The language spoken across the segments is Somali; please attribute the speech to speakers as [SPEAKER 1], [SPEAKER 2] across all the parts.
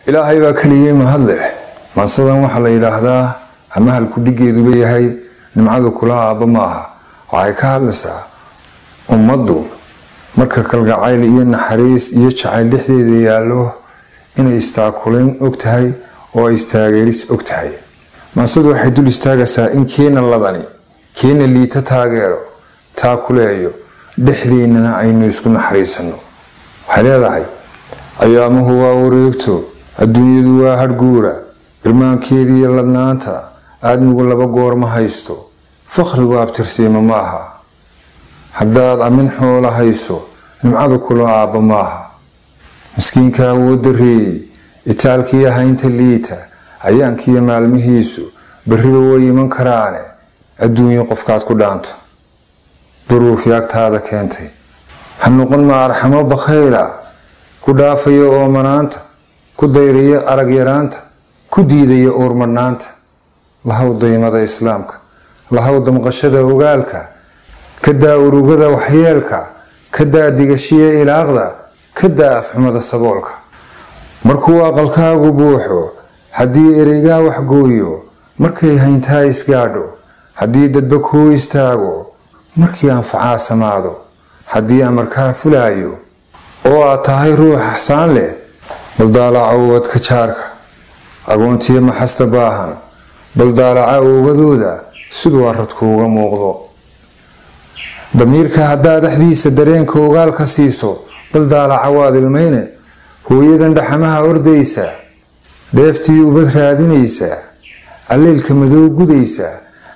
[SPEAKER 1] ilaahay baa kaliya mahad leh maasadan waxa la yiraahdaa ama halku dhigeedu leeyahay nimcadu kula aaba maaha waxay ka hadlaysaa ummadu marka kalgacayl iyo naxariis iyo jacayl dhexdeeda yaalo inay istaakuleen ogtahay oo istaageeris ogtahay maasadu waxay dul istaagaysaa in keena ladani keena liita taageero taakuleeyo dhexdeena aynu isku naxariisano waxay leedahay ayaamuhu waa wareegto adduunyadu waa harguura irmaankeedii ladnaanta aadmigu laba goor ma haysto fakhrigu abtirsiima maaha haddaad amin xoola hayso nimcadu kula aaba maaha miskiinka wuu dareeyay itaalkii haynta liita ayaankiiyo maalmihiisu bariba way iman karaane adduunyo qofkaad ku dhaanto duruuf yaagtaada keentay ha noqon ma arxamo bakhayla ku dhaafayo oo manaanta ku dayriyo arag yaraanta ku diidayo uurmadhnaanta lahaw daymada islaamka lahaw damqashada ogaalka kadaa urugada waxyeelka kadaa digashiya ilaaqda kadaa afxumada saboolka markuu aqalkaagu buuxo haddii ereygaa waxgooyo markay hayntaa isgaadho haddii dadba kuu istaago markii anfacaa samaado haddii amarkaa fulaayo oo aad tahay ruux axsaan leh baldaalaca ubadka jaarka agoontiyo maxasta baahan baldaalaca ogadooda siduu aradku uga muuqdo damiirka haddaad dhexdiisa dareenka ogaal ka siiso baldaalaca waad ilmayne hooyadan dhaxamaha ordaysa dheeftii ubad raadinaysa alleylka madow gudaysa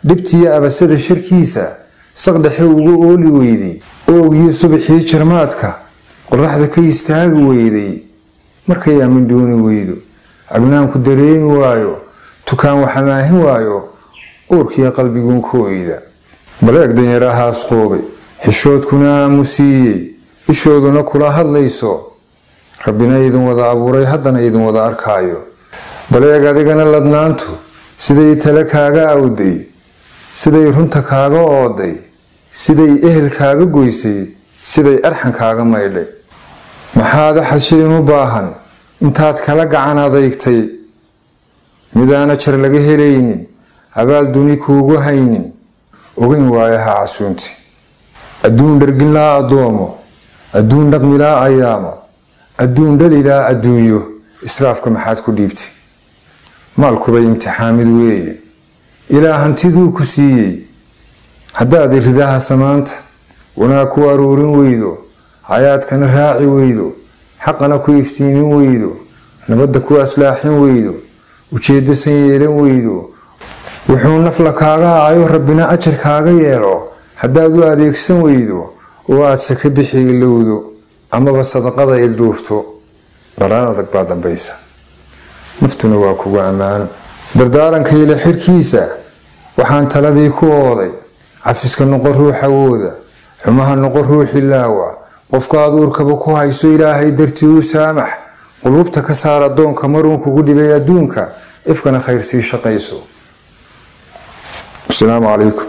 [SPEAKER 1] dhibtiyo abasada sharkiisa saqdhexe ugu ooli weyday oogiyo subaxii jarmaadka qoraxda ka istaagi weyday markay amin dooni weydo agnaanku dareemi waayo tukaan waxamaahin waayo uurkiyo qalbiguun ku oyda baleeg danyarahaas qoobay xishoodkuna aamusiiyey ishooduna kula hadlayso rabbina idin wada abuuray haddana idin wada arkaayo baleeg adigana ladnaantu siday tale kaaga awday siday runta kaaga ooday siday ehel kaaga goysay siday arxan kaaga maydhay maxaad xashilin u baahan intaad kala gacan adeegtay midaana jar laga helaynin abaal duni kuugu haynin ogeyn waayaha casuunti adduun dharginlaa addoomo adduun dhaqmilaa ayaamo adduun dhalilaa adduunyo israafka maxaad ku dhiibtay maalkuba imtixaamid weeye ilaa hantiduu ku siiyey haddaad iridaha samaanta wanaag ku aruurin weydo hayaadkana raaci weydo xaqana ku iftiimin weydo nabadda ku aslaaxin weydo ujeedasan yeelan weydo wuxuu nafla kaaga aayo rabbina ajar kaaga yeelo haddaad u adeegsan weydo oo aad saka bixi ilowdo amaba sadaqada ilduufto dharaan adag baa dambaysa naftuna waa kugu ammaano dardaaranka ila xirkiisa waxaan taladii ku ooday cafiska noqon ruuxawooda xumaha noqon ruuxi laawa qofkaad uurkaba ku hayso ilaahay dartii u saamax qulubta ka saar addoonka maruun kugu dhibay adduunka ifkana khayr sii shaqayso. السلام عليكم.